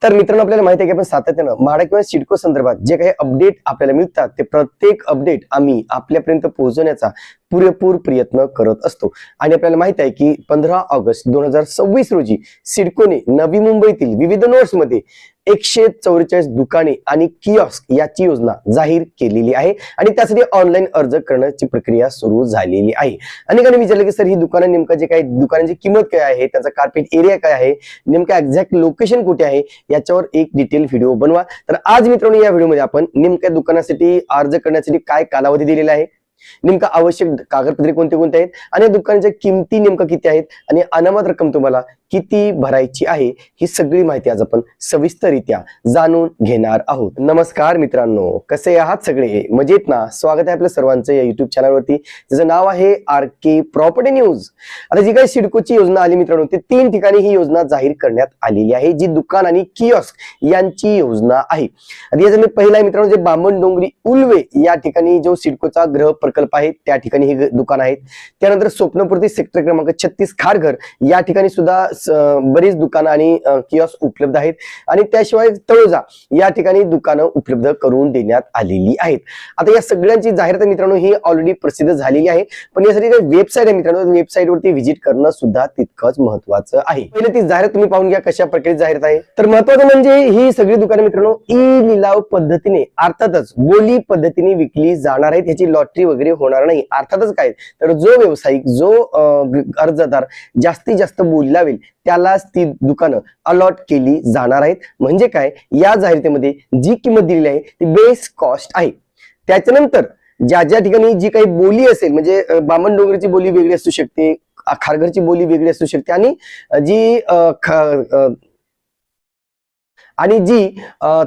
तर मित्रांनो, आपल्याला माहिती आहे की आपण सातत्यानं म्हाडा किंवा सिडको संदर्भात जे काही अपडेट आपल्याला मिळतात ते प्रत्येक अपडेट आम्ही आपल्यापर्यंत पोहोचवण्याचा पुरेपूर प्रयत्न करत असतो। आणि आपल्याला माहित आहे की 15 ऑगस्ट 2026 रोजी सिडकोने नवी मुंबईतील विविध नोड्समध्ये 144 दुकाने आणि किऑस्क याची योजना जाहीर केलेली आहे आणि त्यासाठी ऑनलाईन अर्ज करण्याची प्रक्रिया सुरू झालेली आहे। अनेकांनी विचारले की सर ही दुकानं नेमकं जे काही दुकानांची किंमत काय आहे, त्याचा कार्पेट एरिया काय आहे, नेमका एक्झॅक्ट लोकेशन कुठे आहे याच्यावर एक डिटेल व्हिडिओ बनवा। तर आज मित्रांनो या व्हिडिओमध्ये आपण नेमक्या दुकानासाठी अर्ज करण्यासाठी काय कालावधी दिलेला आहे, नेमका आवश्यक कागदपत्रे कोणते कोणते आहेत आणि दुकानाच्या किमती नेमका किती आहेत आणि अनामत रक्कम तुम्हाला किती भरायची आहे ही सगळी माहिती आज आपण सविस्तररित्या जाणून घेणार आहोत। नमस्कार मित्रांनो, कसे आहात सगळे? मजेत ना? स्वागत आहे आपल्या सर्वांचं या युट्यूब चॅनलवरती, ज्याचं नाव आहे आरके प्रॉपर्टी न्यूज। आता जी काही सिडकोची योजना आली मित्रांनो, ते 3 ठिकाणी ही योजना जाहीर करण्यात आलेली आहे, जी दुकान आणि किऑस्क यांची योजना आहे। आता याचा मी पहिला आहे मित्रांनो, जे बामणडोंगरी उल्वे या ठिकाणी जो सिडकोचा गृह प्रकल्प आहे त्या ठिकाणी ही दुकान आहेत। त्यानंतर स्वप्नपूर्ती सेक्टर क्रमांक 36 खारघर या ठिकाणी सुद्धा बरीच दुकानं आणि किऑस्क उपलब्ध आहेत आणि त्याशिवाय तळोजा या ठिकाणी दुकानं उपलब्ध करून देण्यात आलेली आहेत। आता या सगळ्यांची जाहिरात मित्रांनो ही ऑलरेडी प्रसिद्ध झालेली आहे, पण यासाठी काही वेबसाईट आहे मित्रांनो, वेबसाईटवरती व्हिजिट करणं सुद्धा तितकंच महत्वाचं आहे। पहिले ती जाहिरात तुम्ही पाहून घ्या कशा प्रकारे जाहिरात आहे। तर महत्वाचं म्हणजे ही सगळी दुकाने मित्रांनो ई लिलाव पद्धतीने अर्थातच बोली पद्धतीने विकली जाणार आहेत, याची लॉटरी वगैरे होणार नाही। अर्थातच काय, तर जो व्यावसायिक जो अर्जदार जास्तीत जास्त बोली लावेल त्यालाच ती दुकानं अलॉट केली जाणार आहेत। म्हणजे काय, या जाहिरातीमध्ये जी किंमत दिलेली आहे ती बेस कॉस्ट आहे। त्याच्यानंतर ज्या ज्या ठिकाणी जी काही बोली असेल, म्हणजे बामणडोंगरीची बोली वेगळी असू शकते, खारघरची बोली वेगळी असू शकते आणि जी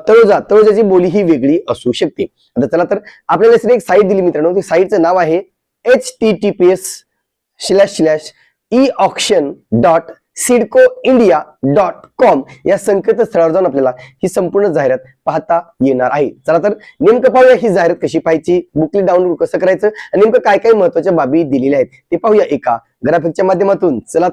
तळोजाची बोली ही वेगळी असू शकते। आता चला तर आपल्याला एक साईट दिली मित्रांनो, ती साईटचं नाव आहे https://eauction.sidcoindia.com या संकेतस्थळावर जाऊन आपल्याला ही संपूर्ण जाहिरात पाहता येणार आहे। चला तर नेमकं पाहूया ही जाहिरात कशी पाहायची, बुकलेट डाउनलोड कसं करायचं आणि नेमकं काय काय महत्त्वाच्या बाबी दिलेल्या आहेत ते पाहूया एका ग्राफिकच्या माध्यमातून। चला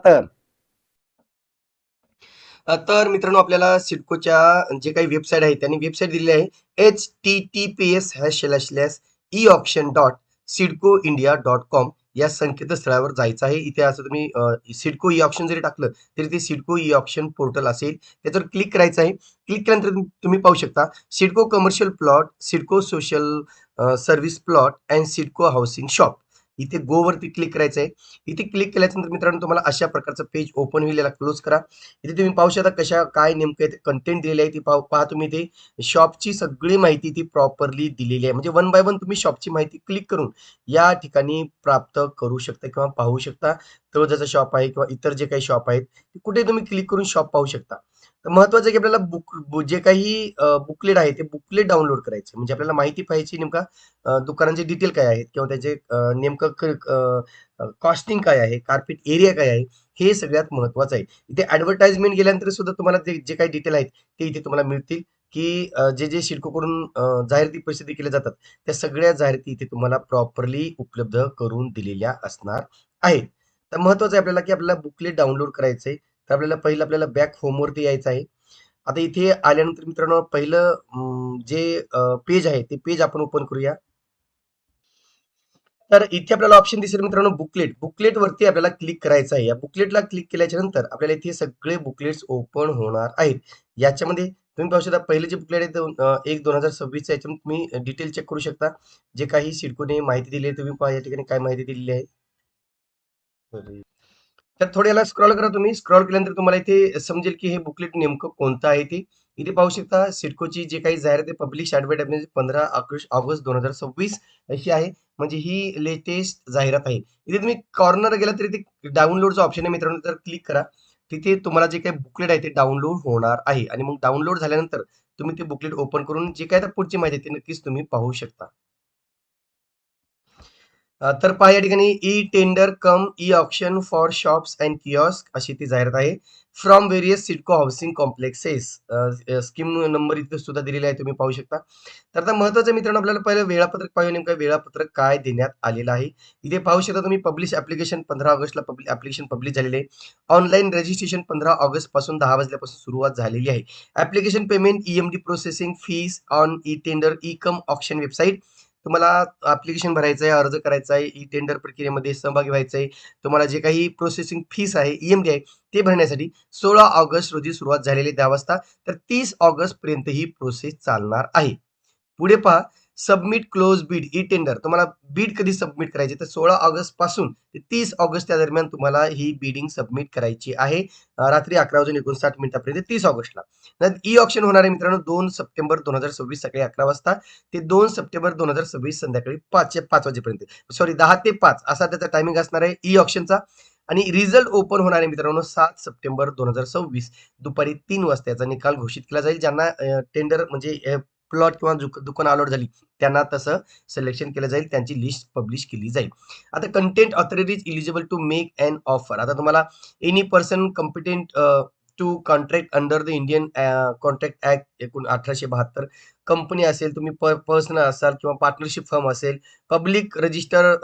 तर मित्रांनो, आपल्याला सिडकोच्या जे काही वेबसाईट आहे त्यांनी वेबसाईट दिलेली आहे https://eauction.sidcoindia.com या संकेतस्थळावर जायचं आहे। इथे असं तुम्ही सिडको ई ऑप्शन जरी टाकलं तरी ते सिडको ई ऑप्शन पोर्टल असेल, त्याच्यावर क्लिक करायचं आहे। क्लिक केल्यानंतर तुम्ही पाहू शकता CIDCO commercial plot, CIDCO social service plot and CIDCO housing shop, इथे गो वरती क्लिक करायचं आहे। इथे क्लिक केल्यानंतर मित्रांनो तुम्हाला अशा प्रकारचं पेज ओपन होईल, याला क्लोज करा। इथे तुम्ही पाहू शकता कशा काय नेमकं कंटेंट दिलेलं आहे ते पहा तुम्ही। ते शॉपची सगळी माहिती ती प्रॉपरली दिलेली आहे, म्हणजे 1 बाय 1 तुम्ही शॉपची माहिती क्लिक करून या ठिकाणी प्राप्त करू शकता किंवा पाहू शकता। तळोजाचा शॉप आहे किंवा इतर जे काही शॉप आहेत कुठे तुम्ही क्लिक करून शॉप पाहू शकता। तर महत्वाचं आहे की आपल्याला जे काही बुकलेट आहे ते बुकलेट डाउनलोड करायचे, म्हणजे आपल्याला माहिती पाहिजे नेमका दुकानांचे डिटेल काय आहेत किंवा त्याचे नेमकं कॉस्टिंग काय आहे, कार्पेट एरिया काय आहे, हे सगळ्यात महत्वाचं आहे। इथे ऍडव्हर्टाइजमेंट गेल्यानंतर सुद्धा तुम्हाला जे काही डिटेल आहेत ते इथे तुम्हाला मिळतील की जे सिडकोकडून जाहिराती प्रसिद्ध केल्या जातात त्या सगळ्या जाहिराती इथे तुम्हाला प्रॉपरली उपलब्ध करून दिलेल्या असणार आहेत। तर महत्वाचं आहे आपल्याला की आपल्याला बुकलेट डाउनलोड करायचंय। तर आपल्याला बॅक होमवरती यायचं आहे। आता इथे आल्यानंतर मित्रांनो पहिलं जे पेज आहे ते पेज आपण ओपन करूया। तर इथे आपल्याला ऑप्शन दिसेल मित्रांनो बुकलेट वरती आपल्याला क्लिक करायचं आहे। या बुकलेटला क्लिक केल्याच्या नंतर आपल्याला इथे सगळे बुकलेट्स ओपन होणार आहेत। याच्यामध्ये तुम्ही पाहू शकता पहिले जे बुकलेट आहे 1/2026 याच्यामध्ये तुम्ही डिटेल चेक करू शकता। जे काही सिडकोने माहिती दिली आहे तुम्ही पहा या ठिकाणी काय माहिती दिलेली आहे। तर थोडं याला स्क्रॉल करा तुम्ही। स्क्रॉल केल्यानंतर तुम्हाला इथे समजेल की हे बुकलेट नेमकं कोणतं आहे ते। इथे पाहू शकता सिडकोची जे काही जाहिरात आहे पब्लिश ॲडव्हर्टाइजमेंट 15 ऑगस्ट 2026 अशी आहे, म्हणजे ही लेटेस्ट जाहिरात आहे। इथे तुम्ही कॉर्नर गेला तरी ते डाउनलोडचा ऑप्शन आहे मित्रांनो, तर क्लिक करा। तिथे तुम्हाला जे काही बुकलेट आहे ते डाउनलोड होणार आहे आणि मग डाउनलोड झाल्यानंतर तुम्ही ते बुकलेट ओपन करून जे काही पुढची माहिती आहे ती नक्कीच तुम्ही पाहू शकता। तर पहा या ठिकाणी e tender come e auction for shops and kiosk अशी ती जाहिरात आहे. From various CIDCO housing complexes. Scheme number इथे सुद्धा दिलेला आहे, तुम्ही पाहू शकता. तर आता महत्त्वाचं मित्रांनो, आपल्याला पहिलं वेळापत्रक पाहूया, नेमकं वेळापत्रक काय देण्यात आलेलं आहे. इथे पाहू शकता तुम्ही, पब्लिश ॲप्लिकेशन 15 ऑगस्टला ॲप्लिकेशन पब्लिश झालेले आहे. ऑनलाईन रजिस्ट्रेशन 15 ऑगस्टपासून 10 वाजल्यापासून सुरुवात झालेली आहे. Application payment E processing fees on e tender E come auction website. तुम्हाला ॲप्लिकेशन भरायचं आहे, अर्ज करायचा आहे, ई टेंडर प्रक्रियेमध्ये सहभागी व्हायचं आहे. तुम्हाला जे काही प्रोसेसिंग फीस आहे, ई आहे, ते भरण्यासाठी 16 ऑगस्ट रोजी सुरुवात झालेली 10 वाजता. तर 30 ऑगस्ट पर्यंत ही प्रोसेस चालणार आहे. पुढे पहा, submit close Beed e tender. तुम्हाला बीड कधी सबमिट करायची, तर 16 ऑगस्ट पासून ते 30 ऑगस्ट या दरम्यान तुम्हाला ही बिडिंग सबमिट करायची आहे. रात्री 11:59 पर्यंत 30 ऑगस्टला. ई ऑक्शन होणार आहे मित्रांनो 2 सप्टेंबर 2026 सकाळी 11 वाजता ते 2 सप्टेंबर 2026 संध्याकाळी 5 वाजेपर्यंत. सॉरी, 10 ते 5 असा त्याचा टायमिंग असणार आहे ई ऑक्शनचा. आणि रिझल्ट ओपन होणार आहे मित्रांनो 7 सप्टेंबर 2026 दुपारी 3 वाजता. याचा निकाल घोषित केला जाईल. ज्यांना टेंडर म्हणजे प्लॉट किंवा दुकान अलॉट झाली, त्यांना तसं सिलेक्शन केलं जाईल, त्यांची लिस्ट पब्लिश केली जाईल. आता content authorities eligible to make an offer. आता तुम्हाला any person competent to contract under the Indian contract act 1872. Company असेल, तुम्ही पर्सनल असाल किंवा पार्टनरशिप फर्म असेल, पब्लिक रजिस्टर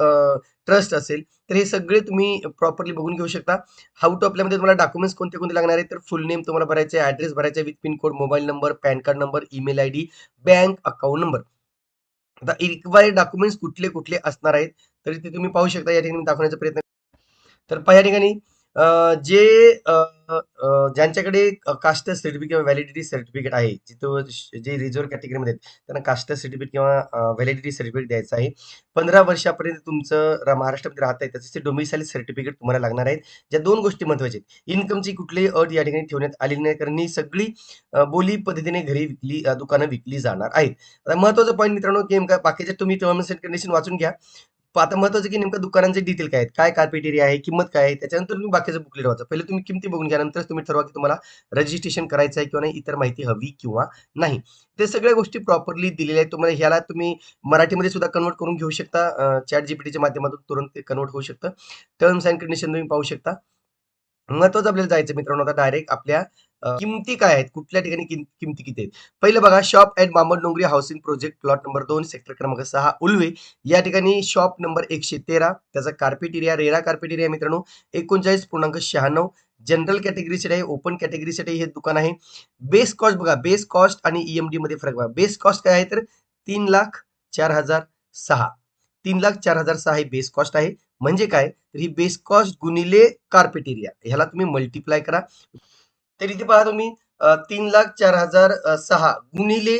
ट्रस्ट असेल, तर हे सगळे तुम्ही प्रॉपरली बघून घेऊ शकता. हाऊ टू आपल्यामध्ये तुम्हाला डॉक्युमेंट्स कोणते कोणते लागणार आहे, तर फुल नेम तुम्हाला भरायचे, ऍड्रेस भरायचा with pin code, mobile number, pan card number, email ID, bank account number. आता रिक्वायर्ड डॉक्युमेंट्स कुठले कुठले असणार आहेत, तर ते तुम्ही पाहू शकता. या ठिकाणी दाखवण्याचा प्रयत्न. तर पहा या ठिकाणी जे अ, ज्यांच्याकडे कास्ट सर्टिफिकेट व्हॅलिडिटी सर्टिफिकेट आहे, जिथं जे रिझर्व्ह कॅटेगरीमध्ये आहेत, त्यांना कास्ट सर्टिफिकेट किंवा व्हॅलिडिटी सर्टिफिकेट द्यायचं आहे. 15 वर्षापर्यंत तुमचं महाराष्ट्रामध्ये राहत आहे, त्याचे डोमिसाइल सर्टिफिकेट तुम्हाला लागणार आहेत. ज्या 2 गोष्टी महत्त्वाच्या आहेत. इन्कमची कुठलीही अट या ठिकाणी ठेवण्यात आलेली नाही, कारण ही सगळी बोली पद्धतीने घरी दुकानं विकली जाणार आहेत. आता महत्त्वाचा पॉईंट मित्रांनो, की नेमका बाकीच्या तुम्ही टर्म्स अँड कंडिशन वाचून घ्या. आता महत्वाचं की नेमकं दुकानांचे डिटेल काय आहेत, काय कार्पेट एरिया आहे, किंमत काय आहे, त्याच्यानंतर तुम्ही बाकीचं बुकलेट वाचा. पहिले तुम्ही किमती बघून घ्या, नंतरच तुम्ही ठरवा की तुम्हाला रजिस्ट्रेशन करायचं आहे किंवा नाही, इतर माहिती हवी किंवा नाही. ते सगळ्या गोष्टी प्रॉपरली दिलेल्या आहेत. तुम्हाला ह्याला तुम्ही मराठीमध्ये सुद्धा कन्वर्ट करून घेऊ शकता. चॅट जीपीटीच्या माध्यमातून तुरंत ते कन्वर्ट होऊ शकतं. टर्म्स अँड कंडिशन तुम्ही पाहू शकता. महत्वाचं आपल्याला जायचं मित्रांनो, आता डायरेक्ट आपल्या किमती काय आहेत, कुठल्या ठिकाणी किमती किती आहेत. पहिलं बघा, शॉप ॲट बामण डोंगरी housing project plot number 2 sector क्रमांक 6 उल्वे. या ठिकाणी शॉप नंबर 113. त्याचा carpet area, RERA carpet area मित्रांनो 39.96. जनरल कॅटेगरीसाठी आहे, ओपन कॅटेगरीसाठी हे दुकान आहे. बेस कॉस्ट बघा, बेस कॉस्ट आणि ईएमडी मध्ये फरक बघा. बेस कॉस्ट काय आहे, तर 3,04,006. 3,04,006 ही बेस कॉस्ट आहे. म्हणजे काय, तर ही बेस कॉस्ट गुणिले कार्पेट एरिया, ह्याला तुम्ही मल्टिप्लाय करा. तर इथे पहा तुम्ही 3,04,006 गुणिले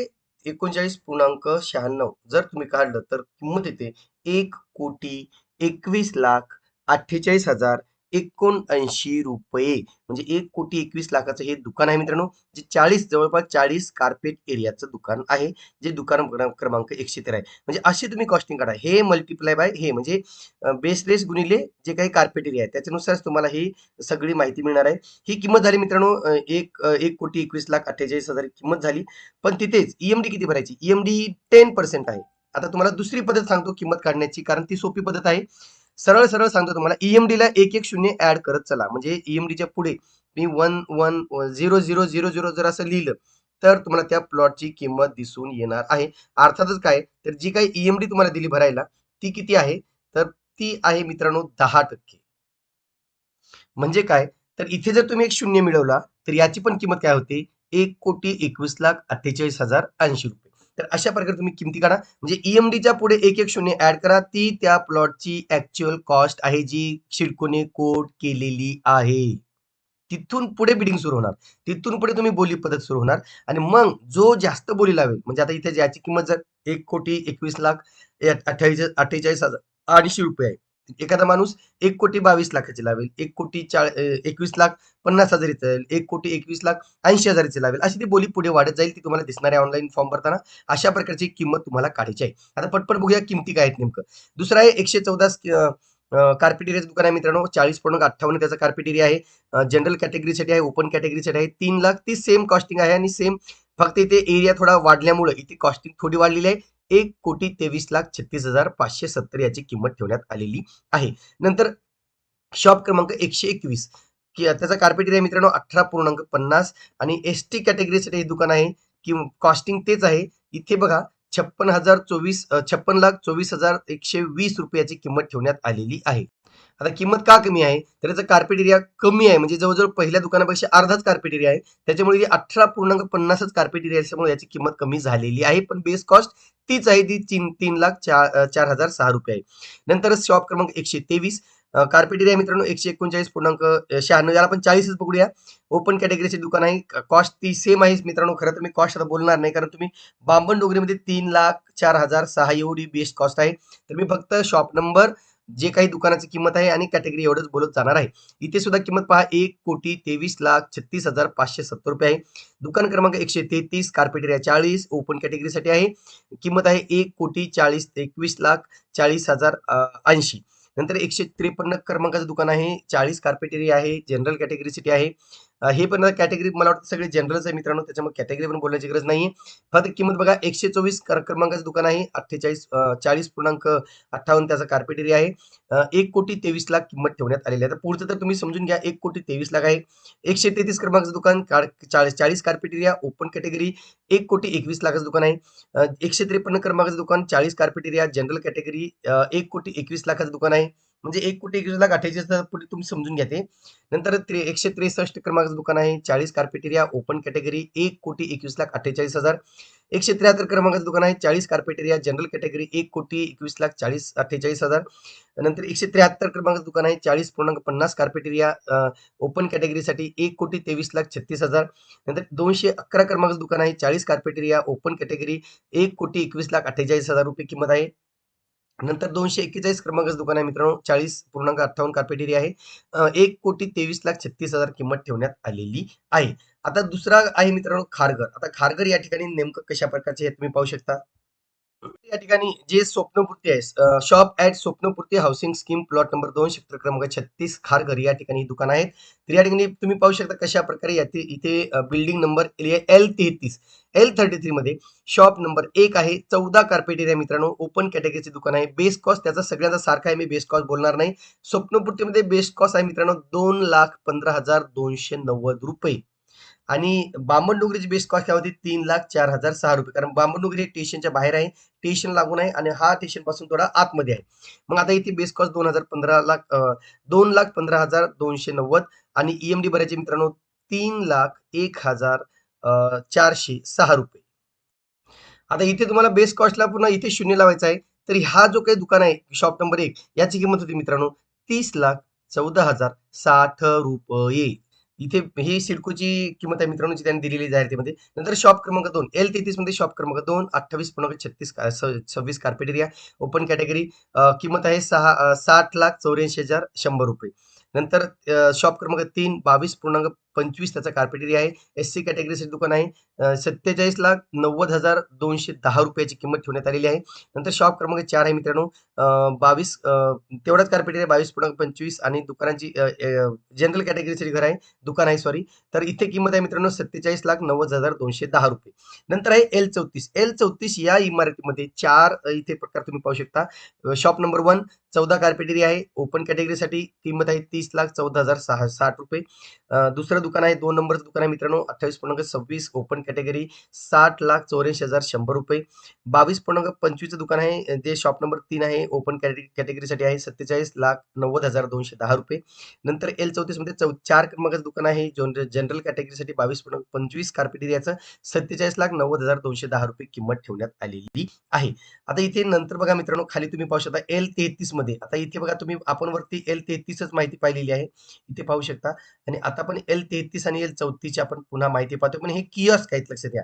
39.96 जर तुम्ही काढलं, तर किंमत येते 1,21,48,079 रुपये. म्हणजे 1,21,00,000 हे दुकान आहे मित्रांनो, जे जवळपास 40 कार्पेट एरियाचं दुकान आहे, जे दुकान क्रमांक 113 आहे. म्हणजे अशी तुम्ही कॉस्टिंग काढा, हे मल्टिप्लाय बाय हे, म्हणजे बेसलेस गुणिले जे काही कार्पेट एरिया आहे, त्याच्यानुसारच तुम्हाला ही सगळी माहिती मिळणार आहे. ही किंमत झाली मित्रांनो 1,21,48,000 किंमत झाली. पण तिथेच ईएमडी किती भरायची, ईएमडी ही 10% आहे. आता तुम्हाला दुसरी पद्धत सांगतो किंमत काढण्याची, कारण ती सोपी पद्धत आहे. सरळ सरळ सांगतो तुम्हाला, ईएमडी ला 1-1 शून्य ऍड करत चला. म्हणजे ईएमडीच्या पुढे मी 1,1,0,0,0,0 जर असं लिहिलं, तर तुम्हाला त्या प्लॉटची किंमत दिसून येणार आहे. अर्थातच काय, तर जी काही ईएमडी तुम्हाला दिली भरायला, ती किती आहे, तर ती आहे मित्रांनो 10%. म्हणजे काय, तर इथे जर तुम्ही 1 शून्य मिळवला, तर याची पण किंमत काय होते, 1,21,48,080 रुपये. तर अशा प्रकारे तुम्ही किमती काढा. म्हणजे ईएमडीच्या पुढे 1-1 शून्य ऍड करा, ती त्या प्लॉटची ऍक्च्युअल कॉस्ट आहे, जी सिडकोने कोट केलेली आहे. तिथून पुढे बिडिंग सुरू होणार. तिथून पुढे तुम्ही बोली पद्धत सुरू होणार. आणि मग जो जास्त बोली लावेल, म्हणजे आता इथे ज्याची किंमत जर 1,21,48,080 रुपये आहे. एखादा माणूस 1,22,00,000 लावेल, 1,21,50,000 लावेल, 1,21,80,000 लावेल. अशी ती बोली पुढे वाढत जाईल. ती तुम्हाला दिसणार आहे ऑनलाईन फॉर्म भरताना. अशा प्रकारची किंमत तुम्हाला काढायची आहे. आता पटपट बघूया किमती काय आहेत नेमकं. दुसरा आहे 114 कार्पेट एरियाचं दुकान आहे मित्रांनो, 40.58 त्याचा कार्पेट एरिया आहे. जनरल कॅटेगरीसाठी आहे, ओपन कॅटेगरीसाठी आहे. 3,00,000 ती सेम कॉस्टिंग आहे आणि सेम, फक्त इथे एरिया थोडा वाढल्यामुळे इथे कॉस्टिंग थोडी वाढलेली आहे. 1,23,36,570 याची किंमत ठेवण्यात आलेली आहे. नंतर शॉप क्रमांक 121 की त्याचा कार्पेट एरिया मित्रांनो 18.50 आणि एसटी कॅटेगरीसाठी हे दुकान आहे की कॉस्टिंग तेच आहे. इथे बघा 56,24,24,120 रुपयाची किंमत ठेवण्यात आलेली आहे. आता किंमत का कमी आहे? तर याचा कार्पेट एरिया कमी आहे, म्हणजे जवळ-जवळ पहिल्या दुकानापेक्षा अर्धाच कार्पेट एरिया आहे. त्याच्यामुळे 18.50च कार्पेट एरिया असल्यामुळे याची किंमत कमी झालेली आहे. पण बेस कॉस्ट तीच आहे, ती 3,04,006 आहे. नंतर शॉप क्रमांक 123 कार्पेट एरिया मित्रांनो 139.96 याला आपण 40च पकडूया. ओपन कॅटेगरीचे दुकान आहे. कॉस्ट ती सेम आहे मित्रांनो. खरं तर मी कॉस्ट आता बोलणार नाही, कारण तुम्ही बामण-डोंगरीमध्ये 3,04,006 एवढी बेस्ट कॉस्ट आहे. तर मी फक्त शॉप नंबर, जे काही दुकानाची किंमत आहे आणि कॅटेगरी एवढंच बोलत जाणार आहे. इथे सुद्धा किंमत पहा 1,23,36,570 आहे. दुकान क्रमांक 133 कार्पेट एरिया 40 ओपन कॅटेगरीसाठी आहे. किंमत आहे 1,21,41,40,080. नंतर 153 क्रमांकाचं दुकान आहे. 40 कार्पेट एरिया आहे. जनरल कॅटेगरीसाठी आहे. हे पण कॅटेगरी मला वाटतं सगळे जनरलच आहे मित्रांनो, त्याच्यामुळे कॅटेगरी पण बोलण्याची गरज नाहीये. फक्त किंमत बघा 124 क्रमांकाचं दुकान आहे. 40.58 त्याचा कार्पेट एरिया आहे. 1,23,00,000 किंमत ठेवण्यात आलेली आहे. तर पुढचं तर तुम्ही समजून घ्या, 1,23,00,000 आहे. 133 क्रमांकाचं दुकान 40 कार्पेट एरिया ओपन कॅटेगरी 1,21,00,000चं दुकान आहे. 153 क्रमांकाचं दुकान 40 कार्पेट एरिया जनरल कॅटेगरी 1,21,00,000चं दुकान आहे. म्हणजे 1,21,48,000 पुढे तुम्ही समजून घ्या ते. नंतर 163 क्रमांकाचं दुकान आहे. 40 कार्पेट एरिया ओपन कॅटेगरी 1,21,48,000. 173 क्रमांकाचं दुकान आहे. 40 कार्पेट एरिया जनरल कॅटेगरी 1,21,40,48,000. नंतर 173 क्रमांकाचं दुकान आहे. 40.50 कार्पेट एरिया ओपन कॅटेगरीसाठी 1,23,36,000. नंतर 211 क्रमांकाचं दुकान आहे. 40 कार्पेट एरिया ओपन कॅटेगरी 1,21,48,000 रुपये किंमत आहे. नंतर 241 क्रमांकाचं दुकान आहे मित्रांनो. 40.58 कार्पेट एरिया आहे. 1,23,36,000 किंमत ठेवण्यात आलेली आहे. आता दुसरा आहे मित्रांनो खारघर. आता खारघर या ठिकाणी नेमकं कशा प्रकारचे हे तुम्ही पाहू शकता. या ठिकाणी जे स्वप्नपूर्ती आहे, shop at स्वप्नपूर्ती housing scheme plot number 2 क्षेत्र क्रमांक 36 खारघर या ठिकाणी दुकान आहेत. तर या ठिकाणी तुम्ही पाहू शकता कशा प्रकारे इथे बिल्डिंग नंबर L33 L33 मध्ये शॉप नंबर 1 आहे. 14 कार्पेट एरिया मित्रांनो. ओपन कॅटेगरीचे दुकान आहे. बेस कॉस्ट त्याचा सगळ्यांचा सारखा आहे. मी बेस कॉस्ट बोलणार नाही. स्वप्नपूर्तीमध्ये बेस कॉस्ट आहे मित्रांनो 2,15,290 रुपये. आणि बामणडोंगरीची बेस्ट कॉस्ट काय होती 3,04,006 रुपये. कारण बामणडोंगरी हे स्टेशनच्या बाहेर आहे, स्टेशन लागून आहे आणि हा स्टेशन पासून थोडा आतमध्ये आहे. मग आता इथे बेस्ट कॉस्ट 2,15,290 आणि ईएमडी भरायचे मित्रांनो 3,01,406 रुपये. आता इथे तुम्हाला बेस्ट कॉस्टला पुन्हा इथे शून्य लावायचा आहे. तर हा जो काही दुकान आहे शॉप नंबर 1 याची किंमत होती मित्रांनो 30,14,060 रुपये. इथे ही सिडकोची किंमत आहे मित्रांनो, जी त्यांनी दिलेली जाहिरातीमध्ये. नंतर शॉप क्रमांक 2 L33 मध्ये शॉप क्रमांक 2 28.36 कार्पेट एरिया ओपन कॅटेगरी किंमत आहे 60,84,100 रुपये. नंतर शॉप क्रमांक 3 22.25 त्याचा कार्पेट एरिया आहे. एससी कॅटेगरीचे दुकान आहे. 47,90,210 रुपयाची किंमत ठेवण्यात आलेली आहे. नंतर शॉप क्रमांक 4 आहे मित्रांनो. 22 तेवढाच कार्पेट एरिया 22.25 आणि दुकानांची जनरल कॅटेगरीचे घर आहे, दुकान आहे सॉरी. तर इथे किंमत आहे मित्रांनो 47,90,210 रुपये. नंतर आहे L34 L34 या इमारतीमध्ये 4 इथे प्रकार तुम्ही पाहू शकता. शॉप नंबर 1 14 कार्पेट एरिया आहे. ओपन कॅटेगरीसाठी किंमत आहे 30,14,060 रुपये. दुसरं दुकान आहे 2 नंबरचं दुकान आहे मित्रांनो 28.26 ओपन कॅटेगरी 60,84,100 रुपये. 22.25 दुकान आहे जे शॉप नंबर 3 आहे ओपन कॅटेगरीसाठी आहे 47,90,210 रुपये. नंतर L34 मध्ये 4 क्रमांकाचं दुकान आहे जनरल कॅटेगरीसाठी 22.25 कार्पेट एरियाचं 47,90,210 रुपये किंमत ठेवण्यात आलेली आहे. आता इथे नंतर बघा मित्रांनो खाली तुम्ही पाहू शकता L33 मध्ये. आता इथे बघा तुम्ही आपण वरती L33च माहिती पाहिलेली आहे, इथे पाहू शकता. आणि आता आपण L33 आणि L34 ची आपण पुन्हा माहिती पाहतो. पण हे किऑस्क आहेत, लक्षात घ्या.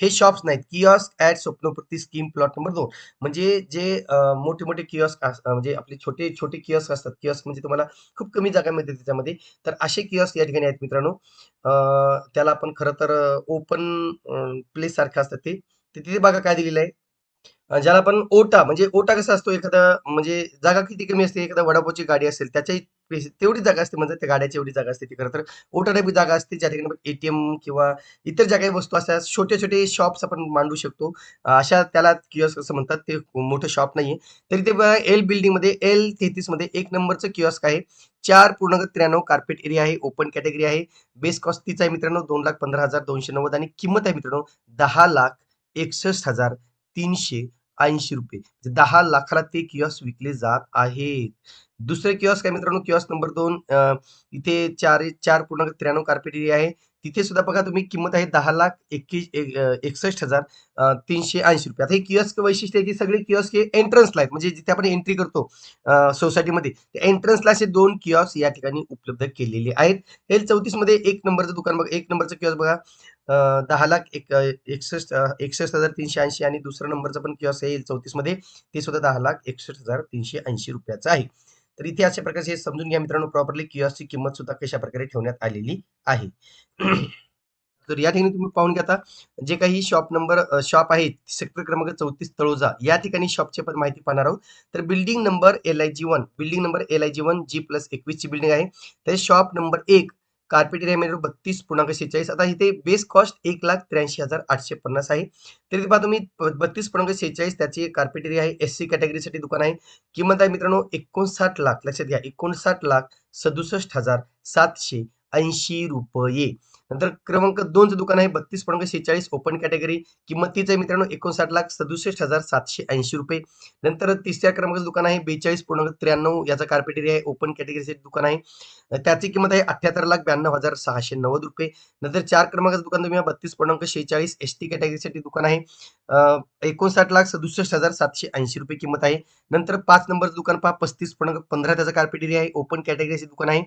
हे शॉप्स नाहीत. Kiosk at स्वप्नपूर्ती scheme plot number 2 म्हणजे जे मोठे-मोठे किऑस्क म्हणजे आपले छोटे किऑस्क असतात. किऑस्क म्हणजे तुम्हाला खूप कमी जागा मिळते त्याच्यामध्ये. तर असे किऑस्क या ठिकाणी आहेत मित्रांनो. त्याला आपण खरं तर ओपन प्लेस सारखं असतात ते. तर तिथे बघा काय दिलेलं आहे. ज्याला आपण ओटा म्हणजे ओटा कसा असतो एखादा म्हणजे जागा किती कमी असते, एखादा वडापावची गाडी असेल त्याच्याही तेवढी जागा असते म्हणजे त्या गाड्याची एवढी जागा असते ती खरं तर ओटा टाईप जागा असते ज्या ठिकाणी एटीएम किंवा इतर ज्या काही वस्तू असतात छोटे छोटे शॉप्स आपण मांडू शकतो. अशा त्याला किऑस्क असं म्हणतात. ते मोठं शॉप नाहीये. तरी ते बघा एल बिल्डिंग मध्ये L33 मध्ये 1 नंबरचं किऑस्क आहे. 4.93 कार्पेट एरिया आहे. ओपन कॅटेगरी आहे. बेस कॉस्ट तीच आहे मित्रांनो 2,15,290 आणि किंमत आहे मित्रांनो 10,61,380 रुपये. 10 लाखाला ते किऑस्क विकले जात आहेत. दुसरे किऑस्क आहे मित्रांनो किऑस्क नंबर 2 इथे 4.93 कार्पेट एरिया आहे. तिथे सुद्धा बघा तुम्ही किंमत आहे 10,61,380 रुपये. आता हे किऑस्क वैशिष्ट्य आहे की सगळे किऑस्क हे एंट्रन्सला आहेत म्हणजे जिथे आपण एंट्री करतो सोसायटीमध्ये एंट्रन्सला असे 2 किऑस्क या ठिकाणी उपलब्ध केलेले आहेत. L34 मध्ये 1 नंबरचं दुकान बघा 1 नंबरचं किऑस्क बघा 10,61,380 आणि दुसरा नंबरचा पण किऑस्क आहे L34 मध्ये ते सुद्धा 10,61,380 रुपयाचं आहे. तर इथे अशा प्रकारचे हे समजून घ्या मित्रांनो प्रॉपरली किऑस्कची किंमत सुद्धा कशा प्रकारे ठेवण्यात आलेली आहे. तर या ठिकाणी तुम्ही पाहून घ्या आता जे काही शॉप आहे सेक्टर क्रमांक 34 तळोजा या ठिकाणी शॉपची पण माहिती पाहणार आहोत. तर बिल्डिंग नंबर LIG1 G+21 ची बिल्डिंग आहे. तर शॉप नंबर 1 कार्पेट एरिया मध्ये 32.46. आता इथे बेस कॉस्ट 1,83,850 आहे. तरी पहा तुम्ही 32.46 त्याची कार्पेट एरिया आहे. SC कॅटेगरीसाठी दुकान आहे. किंमत आहे मित्रांनो 59 लाख लक्षात घ्या 59,67,780 रुपये. नंतर क्रमांक 2चं दुकान आहे 32.46 ओपन कॅटेगरी. किंमत तीच आहे मित्रांनो 59,67,780 रुपये. नंतर तिसऱ्या क्रमांकाचं दुकान आहे 42.93 याचा कार्पेट एरिया आहे. ओपन कॅटेगरीचे दुकान आहे. त्याची किंमत आहे 78,92,690 रुपये. नंतर 4 क्रमांकाचं दुकान तुम्ही 32.46 ST कॅटेगरीसाठी दुकान आहे. 59,67,780 रुपये किंमत आहे. नंतर 5 नंबरचं दुकान पहा 35.15 त्याचा कार्पेट एरिया आहे. ओपन कॅटेगरीचे दुकान आहे.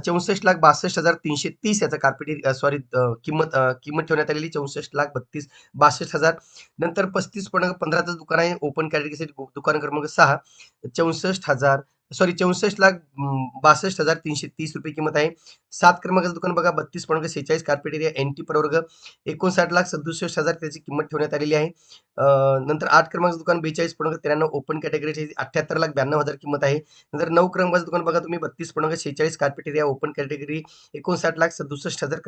64,62,330 याचा कार्पेट एरिया किंमत ठेवण्यात आलेली 64,32,62,000. नंतर 35.15चं दुकान आहे. ओपन कॅटेगरीसाठी दुकान क्रमांक 6 64,62,330 रुपये किंमत आहे. 7 क्रमांकाचं दुकान बघा 32.46 कार्पेट एरिया NT प्रवर्ग 59,67,000 त्याची किंमत ठेवण्यात आलेली आहे. नंतर 8 क्रमांकाचं दुकान 42.93 ओपन कॅटेगरीची 78,92,000 किंमत आहे. नंतर 9 क्रमांकाचं दुकान बघा तुम्ही 32.46 कार्पेट एरिया ओपन कॅटेगरी 59,67,000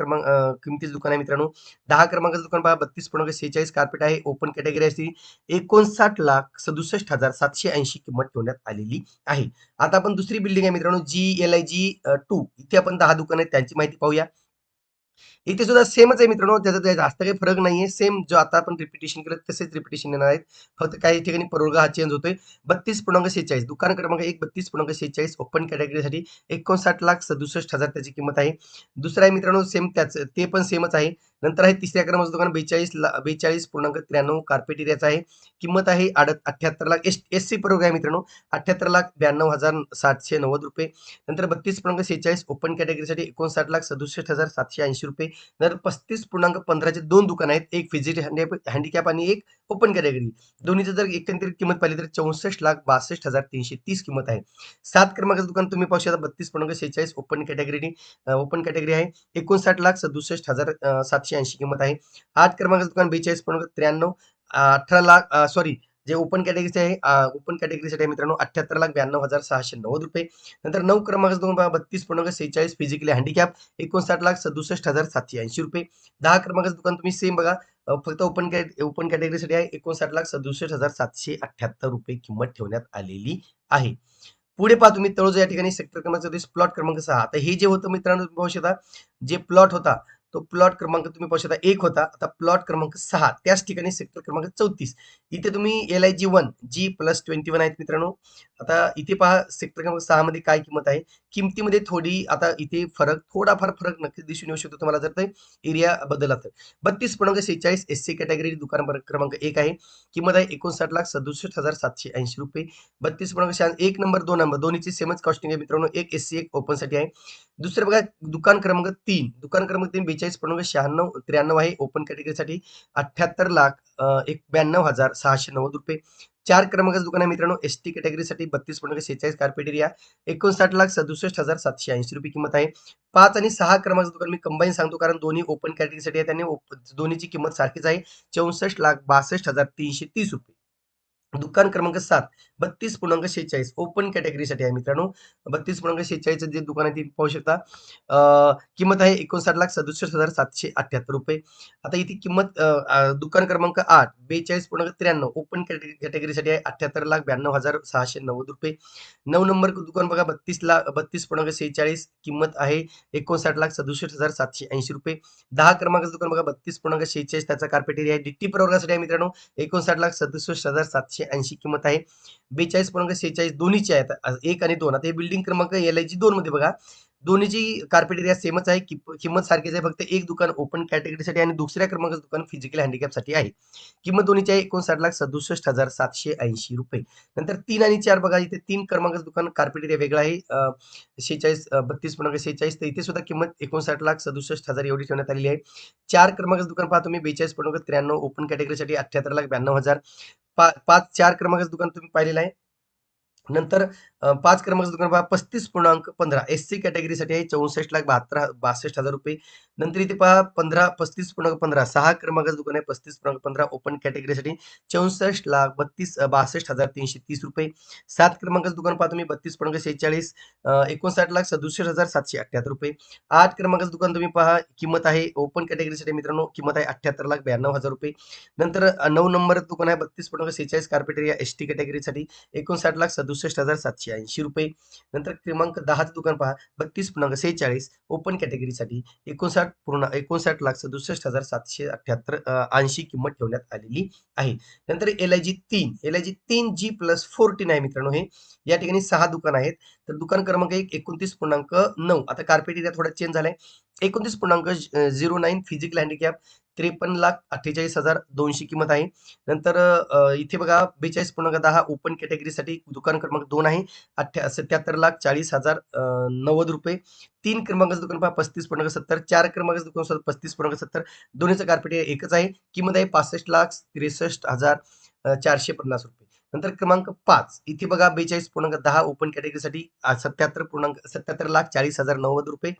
किमतीचं दुकान आहे मित्रांनो. 10 क्रमांकाचं दुकान पहा 32.46 कार्पेट आहे. ओपन कॅटेगरी असते 59,67,780 किंमत ठेवण्यात आलेली आहे. आता आपण दुसरी बिल्डिंग आहे मित्रांनो GLIG 2 इथे आपण 10 दुकान आहेत त्यांची माहिती पाहूया. इथे सुद्धा सेमच आहे मित्रांनो त्याचा जास्त काही फरक नाहीये. सेम जो आता आपण रिपिटेशन केलं तसेच रिपिटेशन येणार आहेत. फक्त काही ठिकाणी प्रवर्ग हा चेंज होतोय. 32.46 दुकान क्रमांक 1 32.46 ओपन कॅटेगरीसाठी 59,67,000 त्याची किंमत आहे. दुसरा आहे मित्रांनो सेम ते पण सेमच आहे. नंतर आहे तिसऱ्या क्रमांकाचं दुकान 42.93 कार्पेट एरियाचं आहे. किंमत आहे 78 लाख SC प्रवर्ग आहे मित्रांनो 78,92,790 रुपये. नंतर 32.46 ओपन कॅटेगरीसाठी 59,67,780 रुपये. तर 35.15 चे 2 दुकान आहेत. एक फिजिट हँडिकॅप आणि एक ओपन कॅटेगरी. दोन्हीची जर एकंदरीत किंमत पाहिली तर 64,62,330 किंमत आहे. 7 क्रमांकाचं दुकान तुम्ही पाहू शकता 32.46 ओपन कॅटेगरी आहे. 59,67,780 किंमत आहे. 8 क्रमांकाचं दुकान 42.93 18 लाख सॉरी जे ओपन कॅटेगरीचे आहे ओपन कॅटेगरीसाठी आहे मित्रांनो 78,92,690 रुपये. नंतर 9 क्रमांकाचं दुकान 32.46 फिजिकली हँडिकॅप 59,67,780 रुपये. 10 क्रमांकाचं दुकान तुम्ही सेम बघा फक्त ओपन कॅटेगरीसाठी आहे 59,67,778 रुपये किंमत ठेवण्यात आलेली आहे. पुढे पहा तुम्ही तळोजा या ठिकाणी सेक्टर क्रमांक 34 प्लॉट क्रमांक 6. आता हे जे होतं मित्रांनो तुम्ही पाहू शकता जे प्लॉट होता तो प्लॉट क्रमांक तुम्ही पाहू शकता 1 होता. आता प्लॉट क्रमांक 6 त्याच ठिकाणी सेक्टर क्रमांक 34 इथे तुम्ही LIG1 G+21 आहेत मित्रांनो. आता इथे पहा सेक्टर क्रमांक 6 मध्ये काय किंमत आहे. किमतीमध्ये थोडी आता इथे थोडाफार फरक नक्कीच दिसून येऊ शकतो तुम्हाला जर ते एरिया बदलला तर. 32.46 SC कॅटेगरी दुकान क्रमांक 1 आहे. किंमत आहे 59,67,780 रुपये. 32.1 नंबर 2 नंबर दोन्हीची सेमच कॉस्टिंग आहे मित्रांनो. एक SC एक ओपन साठी आहे. दुसरं बघा दुकान क्रमांक 3 42.93 आहे ओपन कॅटेगरीसाठी 78,92,690 रुपये. 4 क्रमांकाचं दुकान आहे मित्रांनो ST कॅटेगरीसाठी 32.46 कार्पेट एरिया 59,67,780 रुपये किंमत आहे. 5 आणि 6 क्रमांकाचं दुकान मी कंबाईन सांगतो कारण दोन्ही ओपन कॅटेगरीसाठी आहे. त्यांनी दोन्हीची किंमत सारखीच आहे 64,62,330 रुपये. दुकान क्रमांक 7 32.46 ओपन कॅटेगरीसाठी आहे मित्रांनो. 32.46 जे दुकान आहे ते पाहू शकता. किंमत आहे ₹69,67,778. आता इथे किंमत दुकान क्रमांक 8 42.93 ओपन कॅटेगरीसाठी आहे ₹78,92,690. 9 नंबर दुकान बघा 32.46 किंमत आहे ₹59,67,780. 10 क्रमांकाचं दुकान बघा 32.46 त्याचा कार्पेट एरिया आहे. डिट्टी प्रवर्गासाठी आहे मित्रांनो 59,67,780 किंमत आहे. 42.46 दोन्हीची आहेत. 1 आणि 2. आता हे बिल्डिंग क्रमांक LIG 2 मध्ये बघा. दोन्हीची कार्पेट एरिया सेमच आहे. किंमत सारखीच आहे. फक्त एक दुकान ओपन कॅटेगरीसाठी आणि दुसऱ्या क्रमांकाचं दुकान फिजिकल हँडिकॅपसाठी आहे. किंमत दोन्हीची आहे ₹59,67,780. नंतर 3 आणि 4 बघा इथे 3 क्रमांकाचं दुकान कार्पेट एरिया वेगळा आहे. 32.46 तर इथे सुद्धा किंमत 59,67,000 एवढी ठेवण्यात आलेली आहे. 4 क्रमांकाचं दुकान पहा तुम्ही 42.93 ओपन कॅटेगरीसाठी 78,92,000. 4 क्रमांकाचं दुकान तुम्ही पाहिलेलं आहे. नंतर 5 क्रमांकाचं दुकान पहा 35.15 SC कॅटेगरीसाठी आहे 64,62,000 रुपये. नंतर इथे पहा 35.15 6 क्रमांकाचं दुकान आहे 35.15 ओपन कॅटेगरीसाठी 64,62,330 रुपये. 7 क्रमांकाचं दुकान पहा तुम्ही 32.46 59,67,778 रुपये. 8 क्रमांकाचं दुकान तुम्ही पहा किंमत आहे ओपन कॅटेगरीसाठी मित्रांनो किंमत आहे 78,92,000 रुपये. नंतर 9 नंबर दुकान आहे 32.46 कार्पेट एरिया ST कॅटेगरीसाठी 59,67,780 रुपये. नंतर क्रमांक 10चं दुकान पहा 32.46 ओपन कॅटेगरीसाठी 59,67,778 80 किंमत ठेवण्यात आलेली आहे. नंतर LIG 3 G+14 आहे मित्रांनो हे. या ठिकाणी 6 दुकान आहेत. तर दुकान क्रमांक 1 29.9 आता कार्पेट एरिया थोडा चेंज झालाय. 29.09 फिजिकल हँडिकॅप 53,48,200 किंमत आहे. नंतर इथे बघा 42.10 ओपन कॅटेगरीसाठी दुकान क्रमांक 2 आहे 77,40,090 रुपये. 3 क्रमांकाचं दुकान पहा 35.70 4 क्रमांकाचं दुकान सुद्धा 35.70 दोन्हीचं कार्पेट एकच आहे. किंमत आहे 65,63,450 रुपये. नंतर क्रमांक 5 इथे बघा 42.10 ओपन कॅटेगरीसाठी 77,40,90 रुपये.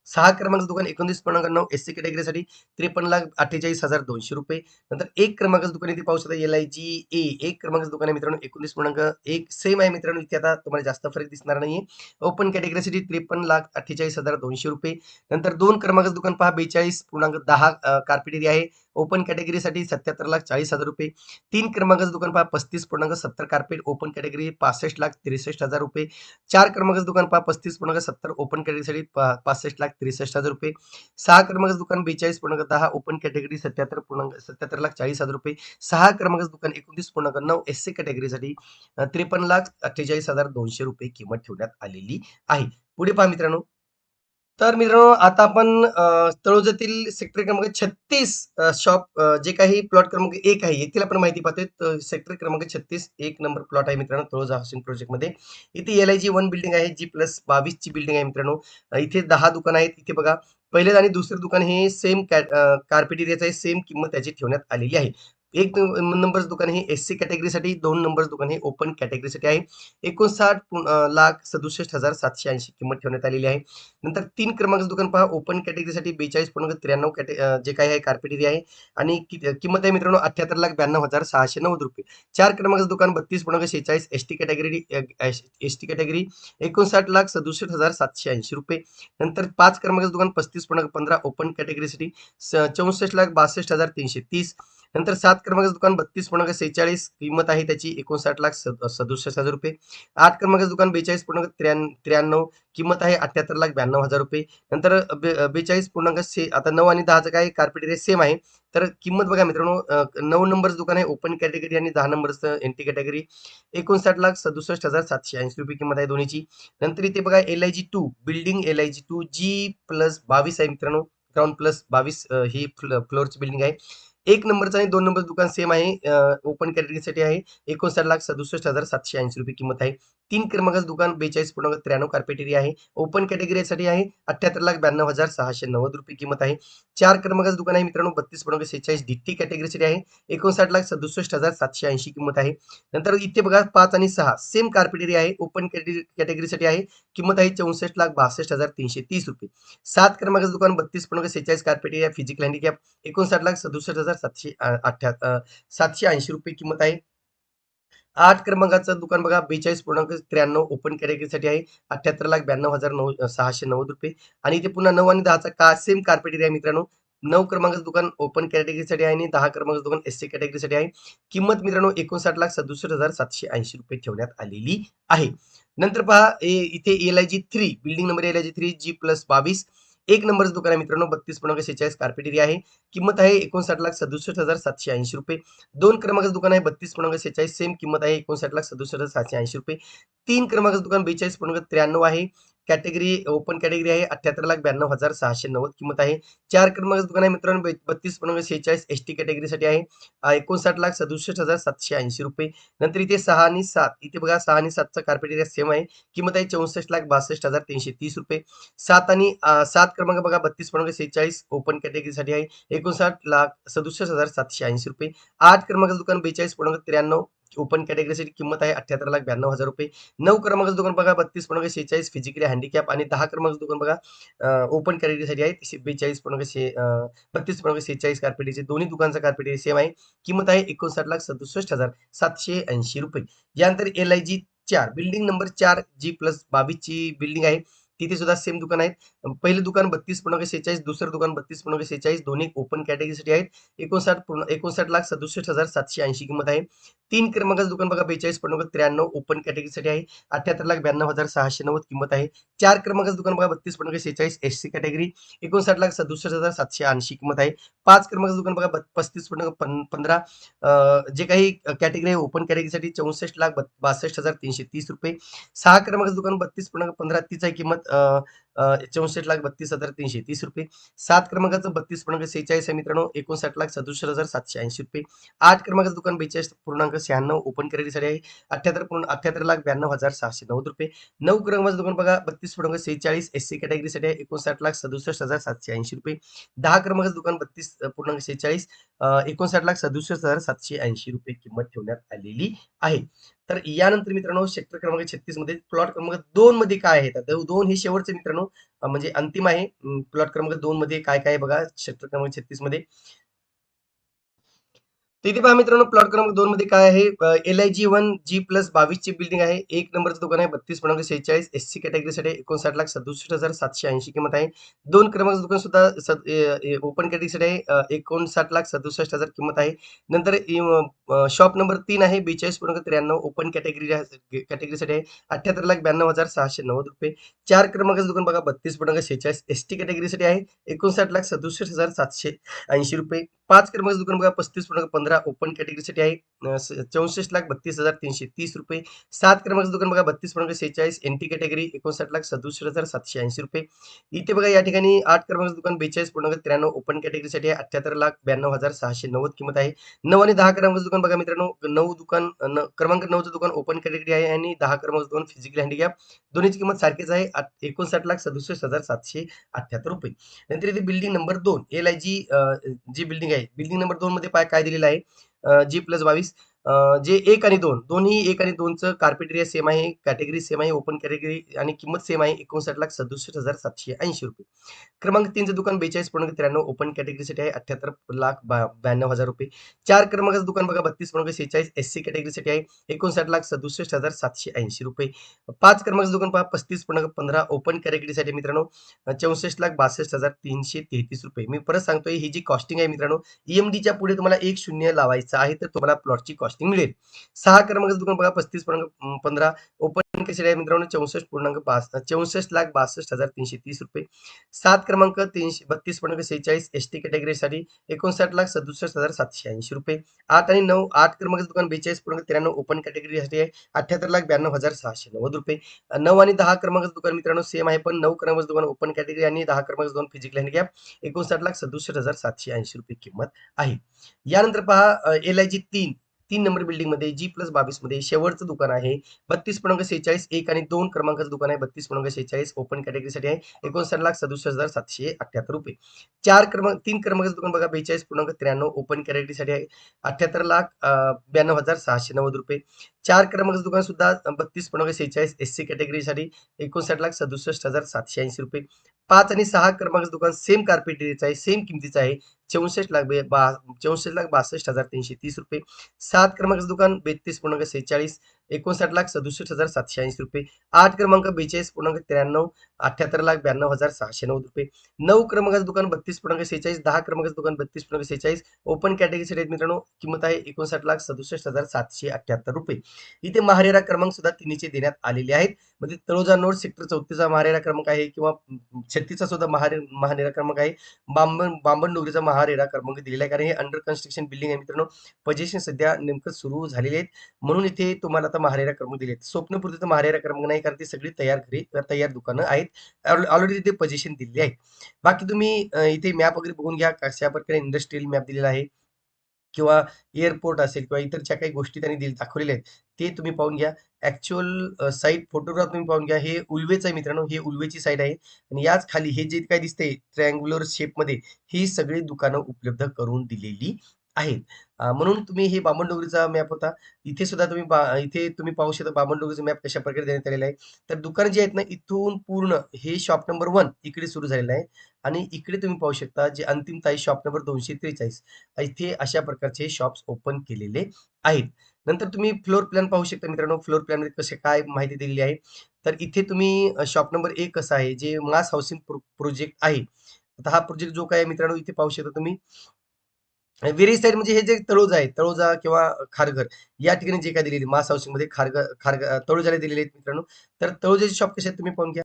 6 क्रमांकाचं दुकान 29.9 SC कॅटेगरीसाठी 53,48,200 रुपये. नंतर 1 क्रमांकाचं दुकान इथे पाहू शकता LIG A 1 क्रमांकाचं दुकान आहे मित्रांनो 19.1 सेम आहे मित्रांनो इथे आता तुम्हाला जास्त फरक दिसणार नाहीये. ओपन कॅटेगरीसाठी 53,48,200 रुपये. नंतर 2 क्रमांकाचं दुकान पहा 42.10 कार्पेट एरिया आहे. ओपन कॅटेगरीसाठी 77,40,000 रुपये. 3 क्रमांकाचं दुकान पहा 35.70 कार्पेट ओपन कॅटेगरी 65,63,000 रुपये. 4 क्रमांकाचं दुकान पहा 35.70 ओपन कॅटेगरीसाठी 65,63,000 रुपये. 6 क्रमांकाचं दुकान 42.10 ओपन कॅटेगरी 77,40,000 रुपये. 6 क्रमांकाचं दुकान 29.9 SC कॅटेगरीसाठी 53,48,200 रुपये किंमत ठेवण्यात आलेली आहे. पुढे पहा मित्रांनो. तर मित्रांनो आता आपण तळोजातील सेक्टर क्रमांक 36 शॉप जे काही प्लॉट क्रमांक 1 आहे येथील आपण माहिती पाहतोय. सेक्टर क्रमांक 36 1 नंबर प्लॉट आहे मित्रांनो तळोजा हाऊसिंग प्रोजेक्टमध्ये. इथे LIG 1 बिल्डिंग आहे G+22 ची बिल्डिंग आहे मित्रांनो. इथे 10 दुकान आहेत. इथे बघा पहिलं आणि दुसरं दुकान हे सेम कार्पेट एरियाचं आहे. सेम किंमत त्याची ठेवण्यात आलेली आहे. 1 नंबरचं दुकान हे SC कॅटेगरीसाठी 2 नंबरचं दुकान हे ओपन कॅटेगरीसाठी आहे. 59,67,780 किंमत ठेवण्यात आलेली आहे. नंतर 3 क्रमांकाचं दुकान पहा ओपन कॅटेगरीसाठी 42.93 जे काही आहे कार्पेट एरिया आहे आणि किंमत आहे मित्रांनो 78,92,690 रुपये. 4 क्रमांकाचं दुकान 32.46 ST कॅटेगरी 59,67,780 रुपये. नंतर 5 क्रमांकाचं दुकान 35.15 ओपन कॅटेगरीसाठी 64,62,330. नंतर 7 क्रमांकाचं दुकान 32.46 किंमत आहे त्याची 59,67,000 रुपये. 8 क्रमांकाचं दुकान 42.93 किंमत आहे 78,92,000 रुपये. नंतर 42 आता 9 आणि 10चं काय कार्पेट एरिया सेम आहे. तर किंमत बघा मित्रांनो 9 नंबरचं दुकान आहे ओपन कॅटेगरी आणि 10 नंबरचं एनटी कॅटेगरी 59,67,780 रुपये किंमत आहे दोन्हीची. नंतर इथे बघा LIG 2 बिल्डिंग LIG 2 G+22 आहे मित्रांनो. ग्राउंड प्लस 22 ही फ्लोअरची बिल्डिंग आहे. 1 नंबरचं आणि 2 नंबरचं दुकान सेम आहे. ओपन कॅटेगरीसाठी आहे 59,67,780 रुपये किंमत आहे. 3 क्रमांकाचं दुकान 42.93 कार्पेट एरिया आहे. ओपन कॅटेगरीसाठी आहे 78,92,690 रुपये किंमत आहे. 4 क्रमांकाचं दुकान आहे मित्रांनो 32.46 DT कॅटेगरीसाठी आहे 59,67,780 किंमत आहे. नंतर इथे बघा 5 आणि 6 सेम कार्पेट एरिया आहे. ओपन कॅटेगरीसाठी आहे किंमत आहे 64,62,330 रुपये. 7 क्रमांकाचं दुकान 32.46 कार्पेट एरिया फिजिकल हँडिकॅप 59,67,780 रुपये किंमत आहे. 8 क्रमांकाचं दुकान बघा 42.93 ओपन कॅटेगरीसाठी आहे. 78,92,690 रुपये. आणि इथे पुन्हा 9 आणि 10चा सेम कार्पेट एरिया आहे मित्रांनो. 9 क्रमांकाचं दुकान ओपन कॅटेगरीसाठी आहे आणि 10 क्रमांकाचं दुकान एससी कॅटेगरीसाठी आहे. किंमत मित्रांनो 59,67,780 रुपये ठेवण्यात आलेली आहे. नंतर पहा इथे LIG 3 building number LIG 3 G+22 एक नंबरचं दुकान आहे मित्रांनो. 32.46 कार्पेट एरिया आहे. किंमत आहे 59,67,780 रुपये. 2 क्रमांकाचं दुकान आहे 32.46 सेम किंमत आहे 59,67,780 रुपये. 3 क्रमांकाचं दुकान 42.93 आहे. कॅटेगरी ओपन कॅटेगरी आहे 78,92,690 किंमत आहे. 4 क्रमांकाचं दुकान आहे मित्रांनो 32.46 एसटी कॅटेगरीसाठी आहे. 59,67,780 रुपये. नंतर इथे 6 आणि 7 इथे बघा 6 आणि 7चा कार्पेट एरिया सेम आहे. किंमत आहे 64,62,330 रुपये. 7 क्रमांक बघा 32.46 ओपन कॅटेगरीसाठी आहे. 59,67,780 रुपये. 8 क्रमांकाचं दुकान 42.93 ओपन कॅटेगरीसाठी किंमत आहे 78,92,000 रुपये. 9 क्रमांकाचं दुकान बघा 32.46 फिजिकली हँडिकॅप आणि 10 क्रमांकाचं दुकान बघा ओपन कॅटेगरीसाठी आहे 32.46 कार्पेटीचे दोन्ही दुकानचा कार्पेट सेम आहे. किंमत आहे 59,67,780 रुपये. यानंतर LIG 4 बिल्डिंग नंबर 4 G+22 ची बिल्डिंग आहे. तिथे सुद्धा सेम दुकान आहेत. पहिलं दुकान 32.46 दुसरं दुकान 32.46 दोन्ही ओपन कॅटेगरीसाठी आहेत. 59,67,780 किंमत आहे. 3 क्रमांकाचं दुकान बघा 42.93 ओपन कॅटेगरीसाठी आहे. 78,92,690 किंमत आहे. 4 क्रमांकाचं दुकान बघा 32.46 एससी कॅटेगरी 59,67,780 किंमत आहे. 5 क्रमांकाचं दुकान बघा 35.15 जे काही कॅटेगरी आहे ओपन कॅटेगरीसाठी 64,62,330 रुपये. 6 क्रमांकाचं दुकान 32.15 तीच आहे किंमत 64,32,330 रुपये. 7 क्रमांकाचं 32.46 आहे मित्रांनो 59,67,780 रुपये. 8 क्रमांकाचं दुकान 42.96 ओपन कॅटेगरीसाठी आहे 78,92,690 रुपये. 9 क्रमांकाचं दुकान बघा 32.46 एससी कॅटेगरीसाठी आहे 59,67,780 रुपये. 10 क्रमांकाचं दुकान 32.46 59,67,780 रुपये किंमत ठेवण्यात आलेली आहे. तर यानंतर मित्रांनो सेक्टर क्रमांक 36 मध्ये प्लॉट क्रमांक 2 मध्ये काय आहे? तर 2 हे शेवटचे मित्रांनो म्हणजे अंतिम आहे. प्लॉट क्रमांक 2 मध्ये काय काय आहे बघा सेक्टर क्रमांक 36 मध्ये. तर इथे पहा मित्रांनो प्लॉट क्रमांक 2 मध्ये काय आहे LIG 1 G+22 ची बिल्डिंग आहे. 1 नंबरचं दुकान आहे 32.46 एससी कॅटेगरीसाठी 59,67,780 किंमत आहे. 2 क्रमांकाचं दुकान सुद्धा ओपन कॅटेगरीसाठी आहे 59,67,000 किंमत आहे. नंतर शॉप नंबर 3 आहे 42.93 ओपन कॅटेगरीसाठी आहे 78,92,690 रुपये. 4 क्रमांकाचं दुकान बघा 32.46 एसटी कॅटेगरीसाठी आहे 59,67,780 रुपये. 5 क्रमांकाचं दुकान बघा 35.15 ओपन कॅटेगरीसाठी आहे 64,32,330 रुपये. 7 क्रमांकाचं दुकान बघा 32.46 एनटी कॅटेगरी 59,67,780 रुपये. इथे बघा या ठिकाणी 8 क्रमांकाचं दुकान 42.93 ओपन कॅटेगरीसाठी आहे 78,92,690 किंमत आहे. 9 आणि 10 क्रमांकाचं दुकान बघा मित्रांनो 9 दुकान क्रमांक 9चं दुकान ओपन कॅटेगरी आहे आणि 10 क्रमांकाचं दुकान फिजिकल हँडिकॅप दोन्हीची किंमत सारखीच आहे 59,67,778 रुपये. नंतर इथे बिल्डिंग नंबर 2 LIG जी बिल्डिंग आहे बिल्डिंग नंबर 2 मध्ये काय दिलेलं आहे G+22 जे 1 आणि 2 दोन्ही 1 आणि 2चं कार्पेट एरिया सेम आहे कॅटेगरी सेम आहे ओपन कॅटेगरी आणि किंमत सेम आहे 59,67,780 रुपये. क्रमांक 3चं दुकान 42.93 ओपन कॅटेगरीसाठी आहे 78,92,000 रुपये. 4 क्रमांकाचं दुकान बघा 32.46 एससी कॅटेगरीसाठी आहे 59,67,780 रुपये. 5 क्रमांकाचं दुकान पहा 35.15 ओपन कॅटेगरीसाठी मित्रांनो 64,62,333 रुपये. मी परत सांगतोय ही जी कॉस्टिंग आहे मित्रांनो EMDच्या पुढे तुम्हाला 1 शून्य लावायचं आहे तर तुम्हाला प्लॉटची कॉस्टिंग मिळेल. 6 क्रमांकाचं दुकान बघा 35.15 ओपन कॅटेगरी आहे मित्रांनो 64,62,330 रुपये. 7 क्रमांक 32.46 एसटी कॅटेगरीसाठी 59,67,780 रुपये. 8 आणि 9 8 क्रमांकाचं दुकान 42.93 ओपन कॅटेगरीसाठी आहे 78,92,690 रुपये. 9 आणि 10 क्रमांकाचं दुकान मित्रांनो सेम आहे पण 9 क्रमांकाचं दुकान ओपन कॅटेगरी आणि 10 क्रमांकाचं दुकान फिजिकल हँडिकॅप 59,67,780 रुपये किंमत आहे. यानंतर पहा LIG 3 नंबर बिल्डिंग मध्ये G+22 मध्ये शेवटचं दुकान आहे 32.46 1 आणि 2 क्रमांकाचं दुकान आहे 32.46 ओपन कॅटेगरीसाठी आहे 59,67,778 रुपये. 3 क्रमांकाचं दुकान बघा 42.93 ओपन कॅटेगरीसाठी आहे 78,92,690 रुपये. 4 क्रमांकाचं दुकान सुद्धा 32.46 एससी कॅटेगरीसाठी 59,67,780 रुपये. 5 आणि 6 क्रमांकाचं दुकान सेम कार्पेट एरियाचं आहे, सेम किमतीचं आहे. 64,62,6330 रुपये. 7 क्रमांकाचं दुकान 32,46, 59,67,780 रुपये. 8 क्रमांक 42,93, 78,92,690 रुपये. 9 क्रमांकाचं दुकान 32,46, 10 क्रमांकाचं दुकान 32,46, ओपन कॅटेगरीसाठी आहेत मित्रांनो, किंमत आहे 59,67,778 रुपये. इथे महारेरा क्रमांक सुद्धा तिन्हीचे देण्यात आलेले आहेत. म्हणजे तळोजा नोड सेक्टर 34चा महारेरा क्रमांक आहे किंवा 36चा सुद्धा महारेरा क्रमांक आहे. बांबनडोगरीचा महारेरा क्रमांक दिलेला आहे, कारण हे अंडर कन्स्ट्रक्शन बिल्डिंग आहे मित्रांनो. पोझिशन सध्या नेमकं सुरू झालेले आहेत, म्हणून इथे तुम्हाला आता महारेरा क्रमांक दिले आहेत. स्वप्नपूर्तीचा महारेरा क्रमांक नाही, कारण ती सगळी तयार घरी तयार दुकानं आहेत. ऑलरेडी तिथे पोझिशन दिलेली आहे. बाकी तुम्ही इथे मॅप वगैरे बघून घ्या, कशा प्रकारे इंडस्ट्रियल मॅप दिलेला आहे किंवा एअरपोर्ट असेल किंवा इतर ज्या काही गोष्टी त्यांनी दाखवलेल्या आहेत ते तुम्ही पाहून घ्या. ऍक्च्युअल साईट फोटोग्राफ तुम्ही पाहून घ्या. हे उल्वेचं आहे मित्रांनो, हे उल्वेची साईट आहे आणि याच खाली हे जे काही दिसतंय ट्रायंग्युलर शेपमध्ये ही सगळी दुकानं उपलब्ध करून दिलेली आहेत. म्हणून तुम्ही हे बामणडोगरीचा मॅप होता. इथे सुद्धा तुम्ही इथे तुम्ही पाहू शकता बामणडोगरीचा मॅप कशा प्रकारे देण्यात आलेला आहे. तर दुकान जे आहेत ना, इथून पूर्ण हे शॉप नंबर 1 इकडे सुरू झालेलं आहे आणि इकडे तुम्ही पाहू शकता जे अंतिम ताई शॉप नंबर 243 इथे अशा प्रकारचे शॉप्स ओपन केलेले आहेत. नंतर तुम्ही फ्लोर प्लॅन पाहू शकता मित्रांनो. फ्लोर प्लॅन मध्ये कसे काय माहिती दिलेली आहे. तर इथे तुम्ही शॉप नंबर 1 कसा आहे, जे मास हाऊसिंग प्रोजेक्ट आहे. आता हा प्रोजेक्ट जो काय आहे मित्रांनो, इथे पाहू शकता तुम्ही वेरी साईड म्हणजे हे जे तळोजा आहे, तळोजा किंवा खारघर या ठिकाणी जे काय दिलेली मास हाऊसिंग मध्ये खारघर तळोजाला दिलेले आहेत मित्रांनो. तर तळोजाचे शॉप कसे आहेत तुम्ही पाहून घ्या.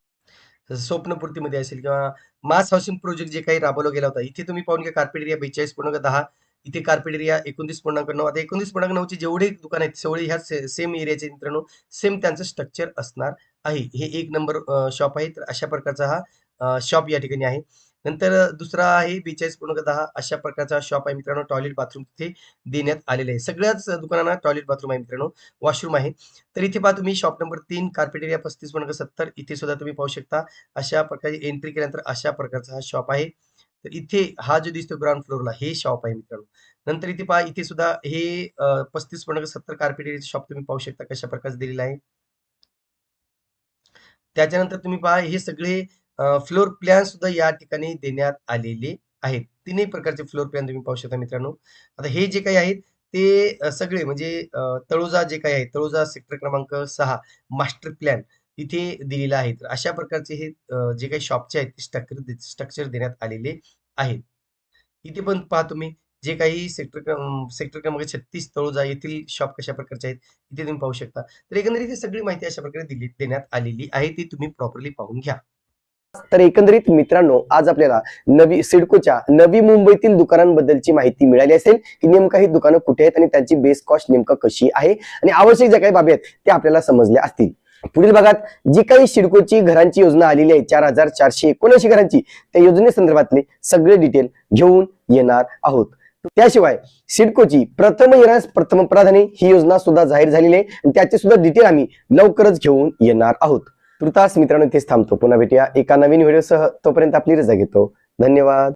स्वप्नपूर्तीमध्ये असेल किंवा मास हाऊसिंग प्रोजेक्ट जे काही राबवला गेला होता, इथे तुम्ही पाहून घ्या. कार्पेट एरिया 42.10, इथे कार्पेट एरिया 29.9. आता 29.9 जेवढे दुकान आहेत सगळे ह्या सेम एरियाचे मित्रांनो, सेम त्यांचं स्ट्रक्चर असणार आहे. हे 1 नंबर शॉप आहे. तर अशा प्रकारचा हा शॉप या ठिकाणी आहे. नंतर दुसरा आहे 42.10, अशा प्रकारचा शॉप आहे मित्रांनो. टॉयलेट बाथरूम तिथे देण्यात आलेले आहे. सगळ्याच दुकानांना टॉयलेट बाथरूम आहे मित्रांनो, वॉशरूम आहे. तर इथे पहा तुम्ही शॉप नंबर 3 कार्पेट एरिया 35.70, इथे सुद्धा तुम्ही पाहू शकता. अशा प्रकारे एंट्री केल्यानंतर अशा प्रकारचा हा शॉप आहे. तर इथे हा जो दिसतो ग्राउंड फ्लोअरला हे शॉप आहे मित्रांनो. नंतर इथे पहा, इथे सुद्धा हे 35.70 कार्पेट एरियाचे शॉप तुम्ही पाहू शकता कशा प्रकारे दिलेला आहे. त्याच्यानंतर तुम्ही पहा हे सगळे फ्लोर प्लॅन सुद्धा या ठिकाणी देण्यात आलेले आहेत. तिन्ही प्रकारचे फ्लोर प्लॅन तुम्ही पाहू शकता मित्रांनो. आता हे जे काही आहेत ते सगळे म्हणजे तळोजा जे काही आहे, तळोजा सेक्टर क्रमांक 6 मास्टर प्लॅन इथे दिलेला आहे. तर अशा प्रकारचे हे जे काही शॉपचे आहेत ते स्ट्रक्चर देण्यात आलेले आहेत. इथे पण पहा तुम्ही जे काही सेक्टर क्रमांक 36 तळोजा येथील शॉप कशा प्रकारचे आहेत, इथे तुम्ही पाहू शकता. तर एकंदरीत ही सगळी माहिती अशा प्रकारे देण्यात आलेली आहे. ती तुम्ही प्रॉपरली पाहून घ्या. तर एकंदरीत मित्रांनो, आज आपल्याला सिडकोच्या नवी मुंबईतील दुकानांबद्दलची माहिती मिळाली असेल की नेमका ही दुकानं कुठे आहेत आणि त्यांची बेस कॉस्ट नेमकं कशी आहे आणि आवश्यक ज्या काही बाबी आहेत त्या आपल्याला समजल्या असतील. पुढील भागात जी काही सिडकोची घरांची योजना आलेली आहे 4,479 घरांची, त्या योजनेसंदर्भातले सगळे डिटेल घेऊन येणार आहोत. त्याशिवाय सिडकोची प्रथम येण्यास प्रथम प्राधान्य ही योजना सुद्धा जाहीर झालेली आहे आणि त्याचे सुद्धा डिटेल आम्ही लवकरच घेऊन येणार आहोत. तुर्तास मित्रांनो इथेच थांबतो. पुन्हा भेटूया एका नवीन व्हिडिओसह. तोपर्यंत आपली रजा घेतो. धन्यवाद.